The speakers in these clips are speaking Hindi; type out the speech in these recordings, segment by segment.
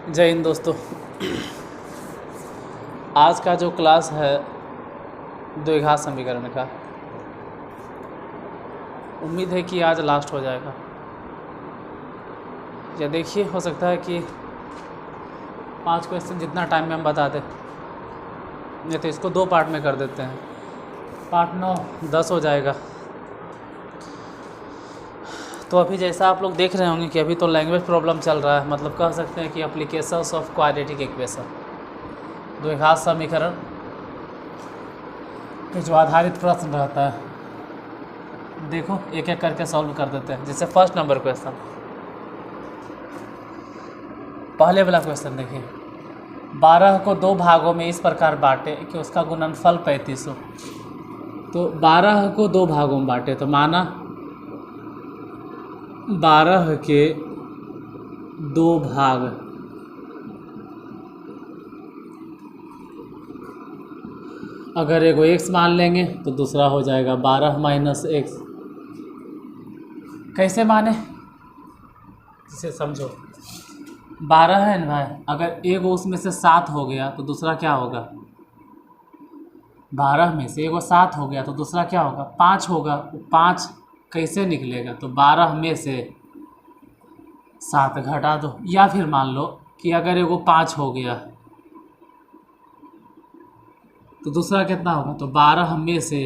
जय हिंद दोस्तों। आज का जो क्लास है द्विघात समीकरण का, उम्मीद है कि आज लास्ट हो जाएगा। या देखिए, हो सकता है कि 5 क्वेश्चन जितना टाइम में हम बता दें, नहीं तो इसको 2 पार्ट में कर देते हैं। पार्ट 9 10 हो जाएगा। तो अभी जैसा आप लोग देख रहे होंगे कि अभी तो लैंग्वेज प्रॉब्लम चल रहा है, मतलब कह सकते हैं कि एप्लीकेशंस ऑफ क्वाड्रेटिक इक्वेशन, द्विघात समीकरण पे जो आधारित प्रश्न रहता है, देखो एक एक करके सॉल्व कर देते हैं। जैसे फर्स्ट नंबर क्वेश्चन, पहले वाला क्वेश्चन देखिए, 12 को 2 भागों में इस प्रकार बांटे कि उसका गुणनफल 35 हो। तो 12 को 2 भागों में बांटे, तो माना 12 के 2 भाग, अगर एगो x मान लेंगे तो दूसरा हो जाएगा 12 माइनस एक्स। कैसे माने, इसे समझो। 12 है ना भाई, अगर एगो उसमें से 7 हो गया तो दूसरा क्या होगा? 12 में से एगो 7 हो गया तो दूसरा क्या होगा? 5 होगा। 5 कैसे निकलेगा? तो 12 में से 7 घटा दो। या फिर मान लो कि अगर एगो 5 हो गया तो दूसरा कितना होगा? तो 12 में से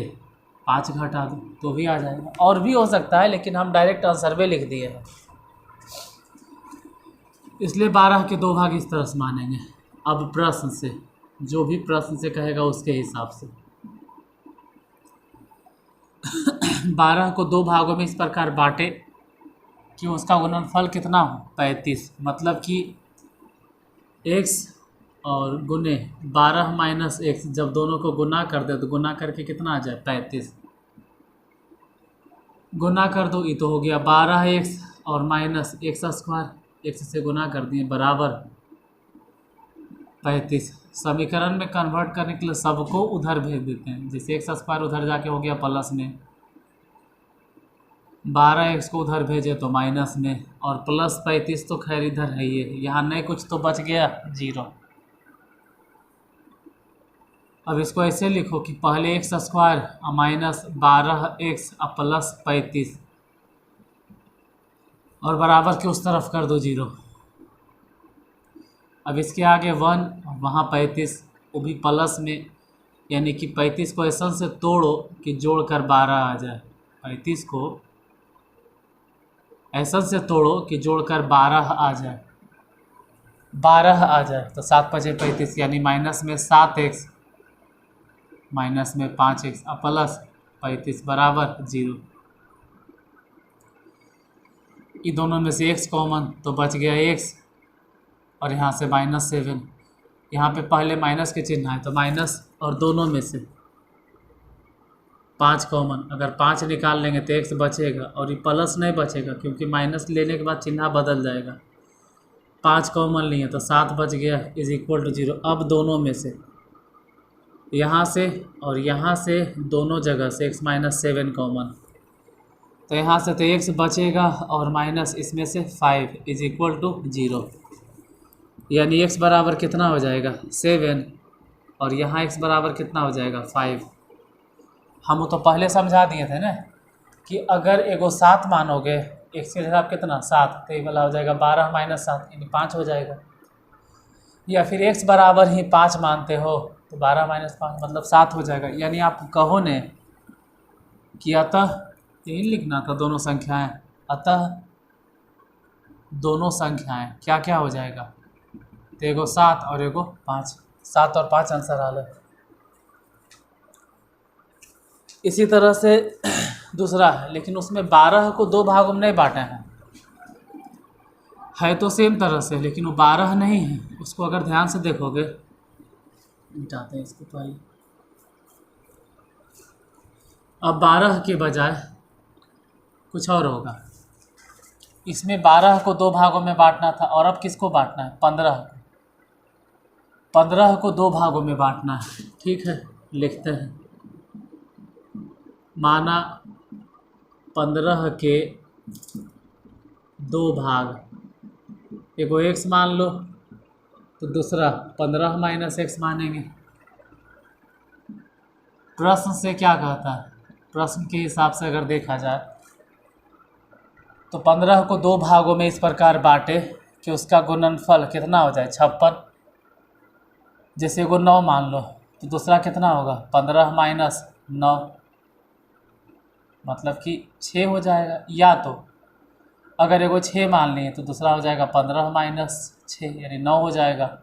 5 घटा दो तो भी आ जाएगा। और भी हो सकता है, लेकिन हम डायरेक्ट आंसर में लिख दिए हैं, इसलिए 12 के 2 भाग इस तरह से मानेंगे। अब प्रश्न से, जो भी प्रश्न से कहेगा उसके हिसाब से 12 को 2 भागों में इस प्रकार बांटे कि उसका गुणनफल कितना हो? 35। मतलब कि x और गुने 12 माइनस एक्स, जब दोनों को गुना कर दे तो गुना करके कितना आ जाए? 35। गुना कर दो, ये तो हो गया 12x और माइनस एक्स स्क्वायर, एक्स से गुना कर दिए बराबर 35। समीकरण में कन्वर्ट करने के लिए सबको उधर भेज देते हैं। जैसे एक्स स्क्वायर उधर जाके हो गया प्लस में, 12x को उधर भेजे तो माइनस में, और प्लस 35 तो खैर इधर है ही, यहाँ नहीं कुछ तो बच गया 0। अब इसको ऐसे लिखो कि पहले x square minus 12x plus 35 और बराबर के उस तरफ कर दो 0। अब इसके आगे 1, वहाँ 35, वो भी प्लस में, यानी कि 35 को ऐसा से तोड़ो कि जोड़कर 12 आ जाए। 35 को ऐसा से तोड़ो कि जोड़कर 12 आ जाए, 12 आ जाए। तो 7 5 35, यानी माइनस में 7x माइनस में 5x प्लस 35 बराबर 0। ये दोनों में से x कॉमन, तो बच गया x, और यहाँ से -7। यहाँ पे पहले माइनस के चिन्ह है तो माइनस, और दोनों में से 5 कॉमन, अगर 5 निकाल लेंगे तो x बचेगा, और ये प्लस नहीं बचेगा क्योंकि माइनस लेने के बाद चिन्ह बदल जाएगा। 5 कॉमन लिए तो 7 बच गया, इज इक्वल टू 0। अब दोनों में से, यहाँ से और यहाँ से, दोनों जगह से x माइनस 7 कॉमन, तो यहाँ से तो x बचेगा और माइनस इसमें से 5 इज इक्वल टू 0। यानी x बराबर कितना हो जाएगा? 7, और यहाँ x बराबर कितना हो जाएगा? 5। हम तो पहले समझा दिए थे ना कि अगर एगो 7 मानोगे, x के हिसाब कितना 7, तो ये वाला हो जाएगा 12 माइनस 7, यानी 5 हो जाएगा। या फिर x बराबर ही 5 मानते हो तो 12 माइनस 5 मतलब 7 हो जाएगा। यानी आप कहो ने कि अतः, यही लिखना था, दोनों संख्याएं, अतः दोनों संख्याएं क्या क्या हो जाएगा? तो एगो 7 और एगो 5, 7 और 5 आंसर आ गया। इसी तरह से दूसरा है, लेकिन उसमें 12 को 2 भागों में नहीं बांटे हैं, है तो सेम तरह से, लेकिन वो 12 नहीं है। उसको अगर ध्यान से देखोगे, मिटाते हैं इसको पहले। अब 12 के बजाय कुछ और होगा। इसमें 12 को 2 भागों में बांटना था, और अब किसको बांटना है? 15 को। 15 को 2 भागों में बांटना है। ठीक है, लिखते हैं। माना 15 के 2 भाग, एगो x मान लो तो दूसरा 15 माइनस एक्स मानेंगे। प्रश्न से क्या कहता है, प्रश्न के हिसाब से अगर देखा जाए तो 15 को दो भागों में इस प्रकार बांटे कि उसका गुणनफल कितना हो जाए 56। जैसे एगो 9 मान लो तो दूसरा कितना होगा 15 माइनस 9, मतलब कि 6 हो जाएगा। या तो अगर एगो 6 मान लिए तो दूसरा हो जाएगा 15 माइनस 6 यानी 9 हो जाएगा।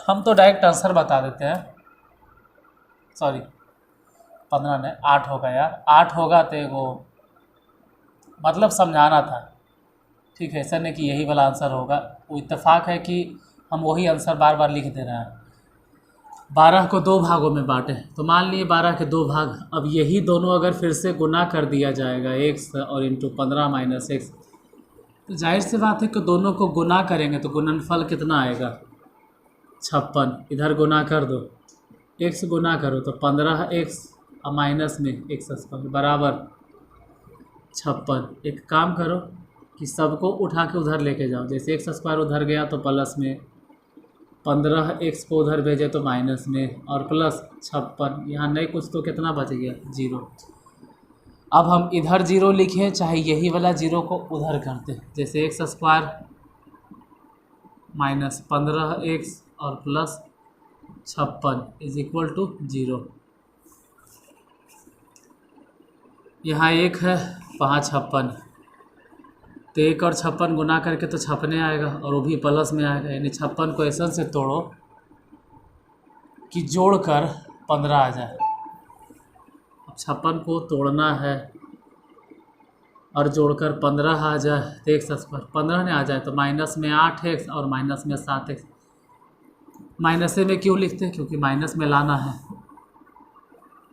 हम तो डायरेक्ट आंसर बता देते हैं, सॉरी 15 नहीं 8 होगा यार, 8 होगा तो एगो मतलब समझाना था, ठीक है, ऐसा नहीं कि यही वाला आंसर होगा। वो इत्तेफाक है कि हम वही आंसर बार बार लिख दे रहे हैं। 12 को दो भागों में बांटे तो मान लिए 12 के दो भाग, अब यही दोनों अगर फिर से गुना कर दिया जाएगा x और इंटू 15 माइनस एक्स, तो जाहिर सी बात है कि दोनों को गुना करेंगे तो गुणनफल कितना आएगा 56। इधर गुना कर दो, x गुना करो तो 15x और माइनस में x स्क्वायर बराबर 56। एक काम करो कि सबको उठा के उधर लेके जाओ, जैसे x स्क्वायर उधर गया तो प्लस में, 15x को उधर भेजे तो माइनस में, और प्लस 56 यहाँ नहीं कुछ तो कितना बच गया 0। अब हम इधर 0 लिखें चाहे यही वाला 0 को उधर करते, जैसे x स्क्वायर माइनस 15x और प्लस 56 इज इक्वल टू 0। यहाँ 1 है वहाँ 56, तो 1 और 56 गुना करके तो 56 आएगा और वो भी प्लस में आएगा, यानी 56 को ऐसा से तोड़ो कि जोड़कर 15 आ जाए। अब 56 को तोड़ना है और जोड़कर 15 आ जाए तो एक्स स्क्वायर 15 में आ जाए तो माइनस में 8x और माइनस में 7x। माइनस में क्यों लिखते हैं, क्योंकि माइनस में लाना है,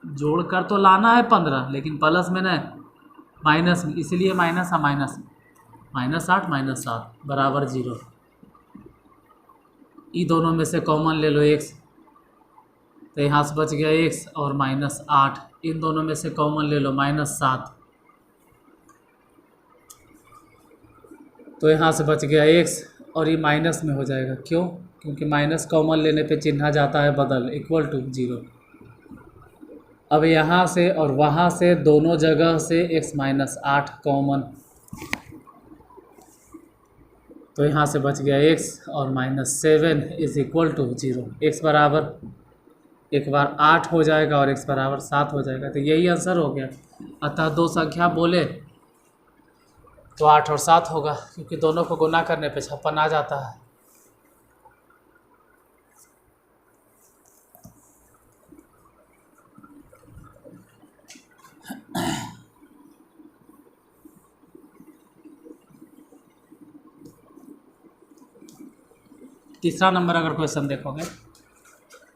जोड़कर तो लाना है 15 लेकिन प्लस में नहीं, माइनस में, इसलिए माइनस है माइनस, माइनस 8 माइनस 7 बराबर 0। ये दोनों में से कॉमन ले लो x, तो यहाँ से बच गया x और माइनस 8, इन दोनों में से कॉमन ले लो माइनस 7, तो यहाँ से बच गया x और ये माइनस में हो जाएगा। क्यों, क्योंकि माइनस कॉमन लेने पे चिन्ह जाता है बदल, इक्वल टू 0। अब यहाँ से और वहाँ से दोनों जगह से x माइनस 8 कॉमन, तो यहाँ से बच गया x और minus 7 is equal to 0। x बराबर एक बार 8 हो जाएगा और x बराबर 7 हो जाएगा, तो यही आंसर हो गया। अतः दो संख्या बोले तो 8 और 7 होगा, क्योंकि दोनों को गुना करने पे 56 आ जाता है। तीसरा नंबर अगर क्वेश्चन देखोगे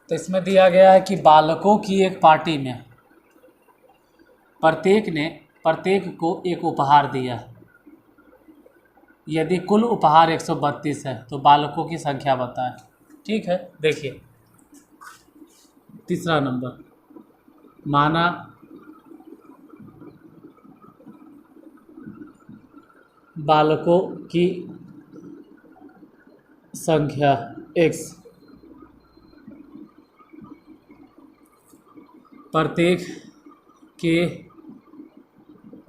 तो इसमें दिया गया है कि बालकों की एक पार्टी में प्रत्येक को एक उपहार दिया। यदि कुल उपहार 132 है तो बालकों की संख्या बताएं। ठीक है, देखिए तीसरा नंबर, माना बालकों की संख्या x, प्रत्येक के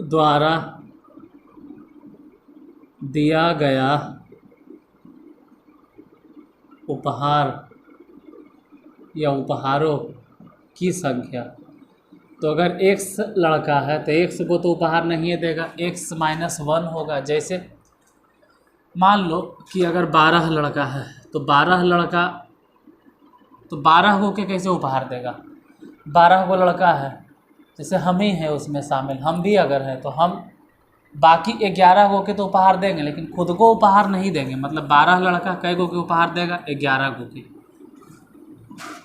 द्वारा दिया गया उपहार या उपहारों की संख्या। तो अगर x लड़का है तो x को तो उपहार नहीं देगा, x माइनस 1 होगा। जैसे मान लो कि अगर 12 लड़का है तो 12 लड़का तो 12 को के कैसे उपहार देगा, 12 को लड़का है, जैसे हम ही हैं उसमें शामिल, हम भी अगर हैं तो हम बाकी 11 को के तो उपहार देंगे लेकिन खुद को उपहार नहीं देंगे। मतलब 12 लड़का कै को के उपहार देगा, 11 को के।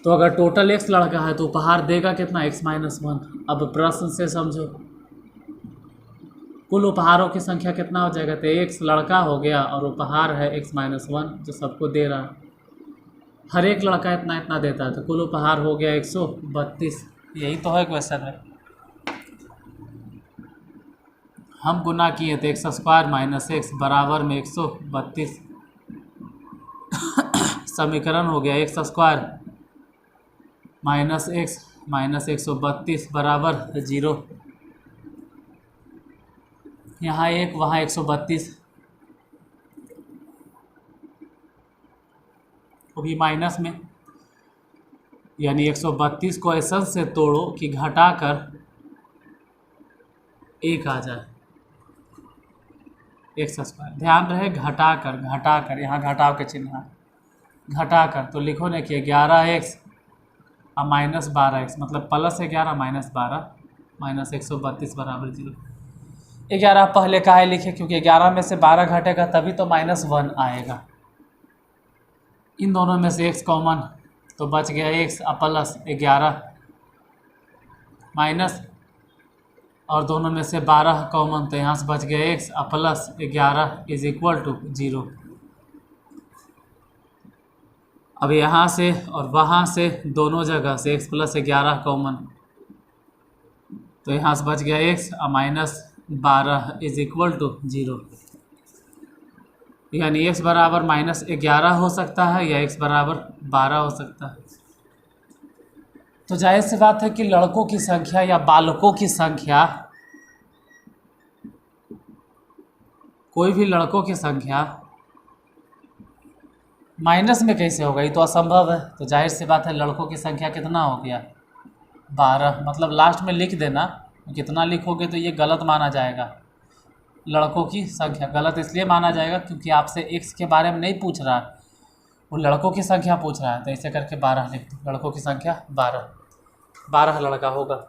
तो अगर टोटल x लड़का है तो उपहार देगा कितना, x माइनस 1। अब प्रश्न से समझो कुल उपहारों की संख्या कितना हो जाएगा, तो x लड़का हो गया और उपहार है x माइनस 1 जो सबको दे रहा है। हर एक लड़का इतना इतना देता है तो कुल उपहार हो गया 132। यही तो है क्वेश्चन में। हम गुना किए तो x स्क्वायर माइनस एक्स बराबर में 132। समीकरण हो गया x square minus x minus 132 बराबर 0। यहाँ 1 वहाँ 132, अभी माइनस में, यानी 132 को ऐसा से तोड़ो कि घटाकर 1 आ जाए एक्स स्क्वायर। ध्यान रहे घटाकर, घटाकर यहाँ घटाव के चिन्ह है, घटाकर तो लिखो ना कि 11x और माइनस 12x, मतलब प्लस 11 माइनस 12 माइनस 132 बराबर 0। 11 पहले काहे लिखे, क्योंकि 11 में से 12 घटेगा तभी तो -1 आएगा। इन दोनों में से x कॉमन, तो बच गया x और प्लस 11 माइनस, और दोनों में से 12 कॉमन, तो यहाँ से बच गया x और प्लस 11 इज इक्वल टू 0। अब यहाँ से और वहाँ से दोनों जगह से x प्लस 11 कॉमन, तो यहाँ से बच गया x और माइनस 12 इज इक्वल टू 0। यानी x बराबर -11 हो सकता है या x बराबर 12 हो सकता है। तो जाहिर सी बात है कि लड़कों की संख्या या बालकों की संख्या, कोई भी लड़कों की संख्या माइनस में कैसे होगा, ये तो असंभव है। तो जाहिर सी बात है लड़कों की संख्या कितना हो गया 12, मतलब लास्ट में लिख देना, कितना लिखोगे तो ये गलत माना जाएगा। लड़कों की संख्या गलत इसलिए माना जाएगा क्योंकि आपसे x के बारे में नहीं पूछ रहा है, वो लड़कों की संख्या पूछ रहा है, तो ऐसे करके 12 लिख दो। लड़कों की संख्या 12 लड़का होगा।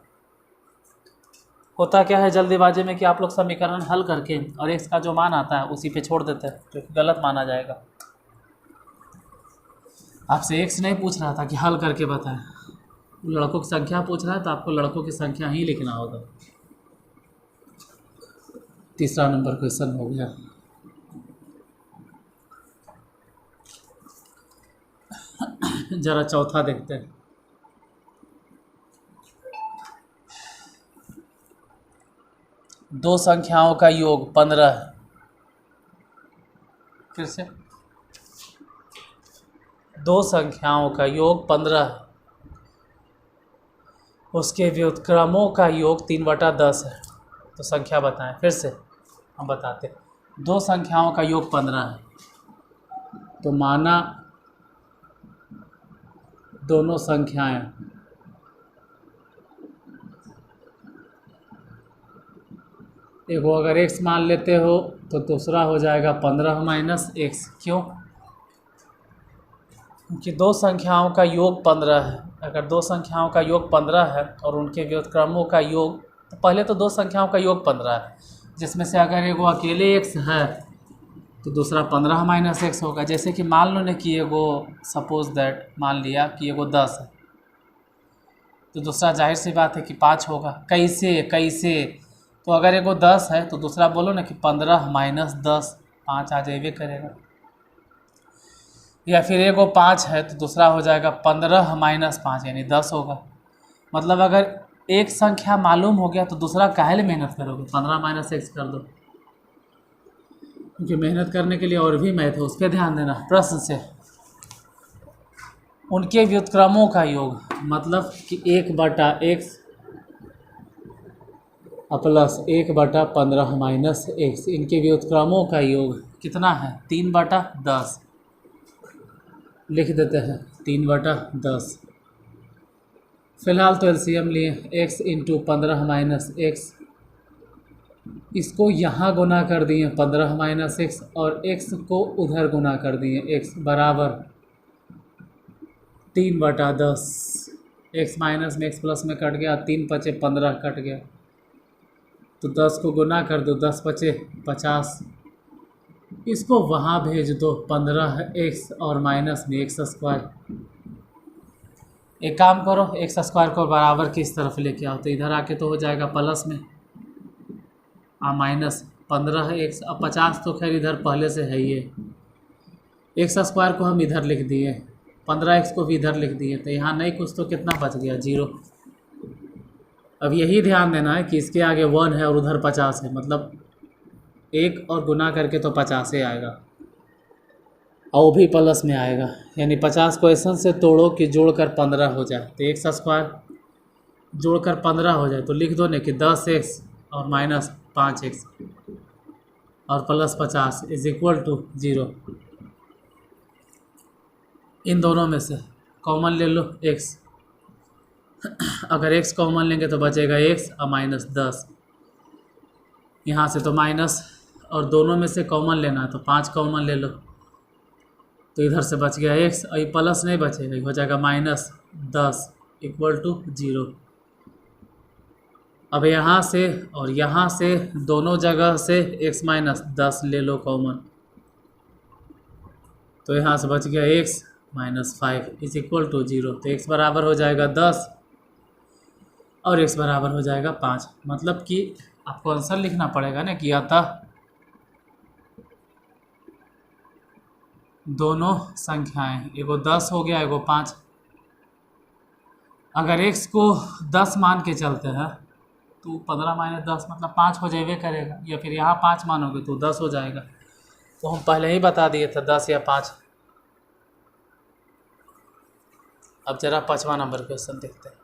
होता क्या है जल्दीबाजी में कि आप लोग समीकरण हल करके और x का जो मान आता है उसी पे छोड़ देते हैं, तो गलत माना जाएगा। आपसे x नहीं पूछ रहा था कि हल करके बताएं, लड़कों की संख्या पूछ रहा है, तो आपको लड़कों की संख्या ही लिखना होगा। तीसरा नंबर क्वेश्चन हो गया। जरा चौथा देखते हैं। दो संख्याओं का योग 15 है। फिर से, दो संख्याओं का योग 15 है, उसके व्युत्क्रमों का योग 3/10 है, तो संख्या बताएं। फिर से हम बताते हैं, दो संख्याओं का योग 15 है, तो माना दोनों संख्याएं एक को अगर x मान लेते हो तो दूसरा हो जाएगा 15 माइनस x। क्यों? क्योंकि दो संख्याओं का योग 15 है। अगर दो संख्याओं का योग 15 है और उनके व्युत्क्रमों का योग, तो पहले तो दो संख्याओं का योग 15 है, जिसमें से अगर एगो अकेले x है तो दूसरा 15 माइनस x होगा। जैसे कि मान लो ना कि एगो, सपोज दैट मान लिया कि एगो 10 है, तो दूसरा जाहिर सी बात है कि 5 होगा। कैसे कैसे? तो अगर एगो 10 है तो दूसरा बोलो ना कि 15 माइनस 10, 5 आ जाए करेगा। या फिर एगो 5 है तो दूसरा हो जाएगा 15 माइनस 5 यानी 10 होगा। मतलब अगर एक संख्या मालूम हो गया तो दूसरा काहे लिए मेहनत करोगे, 15 माइनस x कर दो, क्योंकि मेहनत करने के लिए और भी मैथ है, उस पर ध्यान देना। प्रश्न से उनके व्युत्क्रमों का योग, मतलब कि 1/x प्लस 1/15 माइनस x, इनके व्युत्क्रमों का योग कितना है 3/10। लिख देते हैं 3/10। फिलहाल तो एलसीएम लिए x इंटू 15 माइनस x, इसको यहाँ गुना कर दिए 15 माइनस x और x को उधर गुना कर दिए x बराबर 3/10। x माइनस में x प्लस में कट गया, 3 × 5 = 15 कट गया, तो 10 को गुना कर दो, 10 × 5 = 50। इसको वहाँ भेज दो 15x और माइनस में x स्क्वायर। एक काम करो, x स्क्वायर को बराबर की इस तरफ लेके आओ, तो इधर आके तो हो जाएगा प्लस में माइनस 15x। अब 50 तो खैर इधर पहले से है ही, x स्क्वायर को हम इधर लिख दिए, 15x को भी इधर लिख दिए, तो यहाँ नहीं कुछ तो कितना बच गया 0। अब यही ध्यान देना है कि इसके आगे 1 है और उधर 50 है, मतलब 1 और गुना करके तो 50 आएगा। और वो भी प्लस में आएगा, यानी 50 क्वेश्चन से तोड़ो कि जोड़कर 15 हो जाए। तो एक्स स्क्वायर जोड़कर 15 हो जाए तो लिख दो ना कि 10x और माइनस 5x और प्लस 50 इज इक्वल टू 0। इन दोनों में से कॉमन ले लो x, अगर x कॉमन लेंगे तो बचेगा x और माइनस 10, यहाँ से तो माइनस, और दोनों में से कॉमन लेना है तो 5 कॉमन ले लो, तो इधर से बच गया x और ये प्लस नहीं बचेगा, हो जाएगा माइनस 10 इक्वल टू 0। अब यहाँ से और यहाँ से दोनों जगह से x माइनस 10 ले लो कॉमन, तो यहाँ से बच गया x minus 5 is equal to 0। तो x बराबर हो जाएगा 10 और x बराबर हो जाएगा 5। मतलब कि आपको आंसर लिखना पड़ेगा ना कि अतः दोनों संख्याएं, एगो 10 हो गया एगो 5। अगर x को 10 मान के चलते हैं तो 15 माइनस 10 मतलब 5 हो जाएगा करेगा, या फिर यहाँ 5 मानोगे तो 10 हो जाएगा। तो हम पहले ही बता दिए थे 10 या 5। अब जरा 5वां नंबर क्वेश्चन देखते हैं।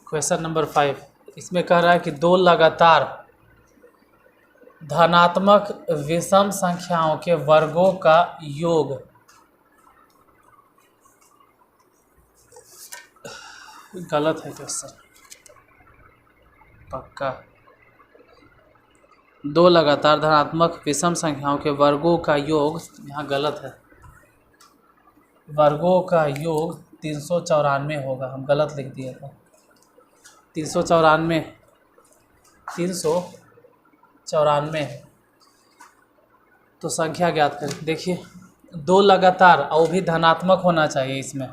क्वेश्चन नंबर 5, इसमें कह रहा है कि दो लगातार धनात्मक विषम संख्याओं के वर्गों का योग गलत है क्वेश्चन पक्का। दो लगातार धनात्मक विषम संख्याओं के वर्गों का योग, यहाँ गलत है, वर्गों का योग 394 होगा, हम गलत लिख दिए थे। 394 है। तो संख्या ज्ञात करें। देखिए दो लगातार और वो भी धनात्मक होना चाहिए, इसमें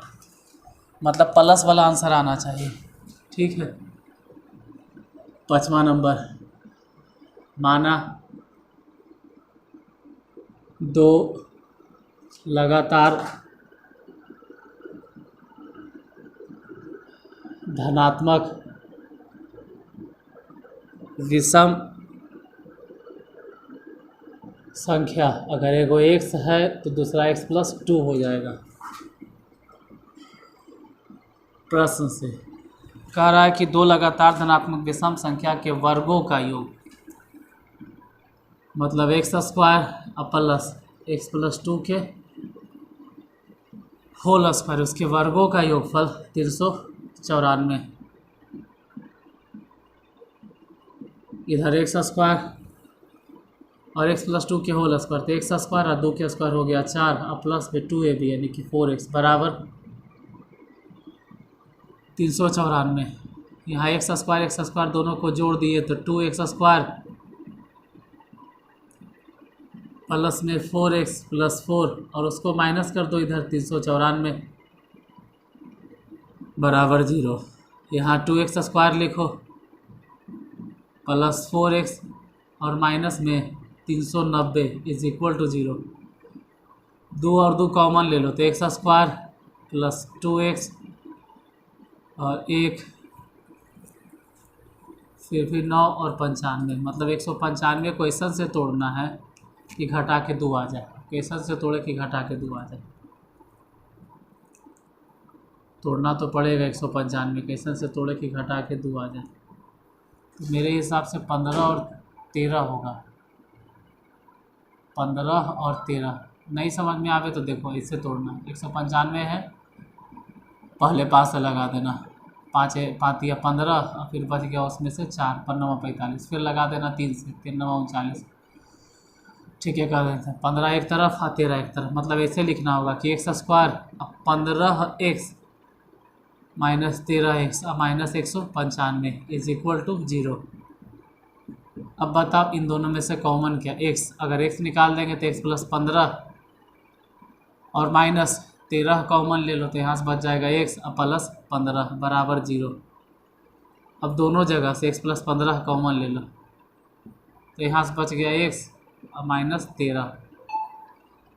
मतलब प्लस वाला आंसर आना चाहिए, ठीक है। 5वां नंबर, माना दो लगातार धनात्मक विषम संख्या, अगर एगो x है तो दूसरा x प्लस 2 हो जाएगा। प्रश्न से कह रहा है कि दो लगातार धनात्मक विषम संख्या के वर्गों का योग, मतलब एक्स स्क्वायर और प्लस एक्स प्लस 2 के होल स्क्वायर, उसके वर्गों का योगफल 394। इधर एक्स स्क्वायर और एक्स प्लस 2 के होल स्क्वायर, तो एक्स स्क्वायर और 2 के स्क्वायर हो गया 4 और प्लस में 2ab यानी कि 4x बराबर 394। यहाँ एक्स स्क्वायर दोनों को जोड़ दिए तो 2x स्क्वायर प्लस में 4x प्लस 4 और उसको माइनस कर दो इधर 394 बराबर 0। यहाँ 2x स्क्वायर लिखो प्लस 4x और माइनस में 390 इज इक्वल टू 0। 2 और 2 कॉमन ले लो तो एक्स स्क्वायर प्लस 2x और 1 फिर 9 और 95, मतलब 195 क्वेश्चन से तोड़ना है कि घटा के 2 आ जाए। क्वेश्चन से तोड़े कि घटा के 2 आ जाए, तोड़ना तो पड़ेगा 195, क्वेश्चन से तोड़े कि घटा के 2 आ जाए। तो मेरे हिसाब से 15 और 13 होगा। 15 और 13 नहीं समझ में आवे तो देखो इससे तोड़ना। 195 है, पहले पास से लगा देना, 5 या 15 और फिर बच गया उसमें से 4, 15 45, फिर लगा देना 3 से, 3 39, ठीक है कर देते हैं। 15 एक तरफ और 13 एक तरफ, मतलब ऐसे लिखना होगा कि x square 15x minus 13x और माइनस 195 इज इक्वल टू 0। अब बताओ इन दोनों में से कॉमन क्या, x, अगर x निकाल देंगे तो x प्लस 15 और माइनस 13 कॉमन ले लो तो यहाँ से बच जाएगा x और प्लस 15 बराबर 0। अब दोनों जगह से x प्लस 15 कॉमन ले लो तो यहाँ से बच गया x और माइनस 13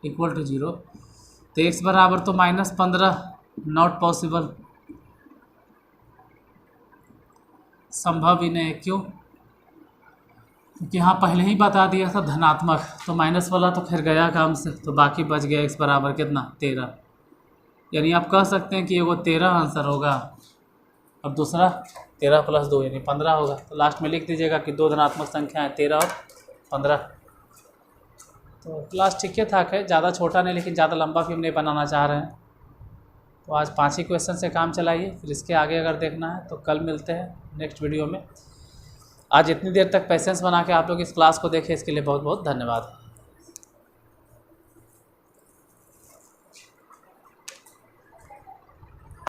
इक्वल टू 0। तो x बराबर तो माइनस 15 नॉट पॉसिबल, संभव ही नहीं। क्यों? क्योंकि यहाँ पहले ही बता दिया था धनात्मक, तो माइनस वाला तो खैर गया काम से, तो बाकी बच गया x बराबर कितना 13। यानी आप कह सकते हैं कि वो 13 आंसर होगा और दूसरा 13 + 2 यानी 15 होगा। तो लास्ट में लिख दीजिएगा कि दो धनात्मक संख्या है 13 और 15। तो क्लास ठीक ठाक है, ज़्यादा छोटा नहीं लेकिन ज़्यादा लंबा भी हम नहीं बनाना चाह रहे हैं। तो आज 5 ही क्वेश्चन से काम चलाइए, फिर इसके आगे अगर देखना है तो कल मिलते हैं नेक्स्ट वीडियो में। आज इतनी देर तक पेशेंस बना के आप लोग इस क्लास को देखें, इसके लिए बहुत बहुत धन्यवाद।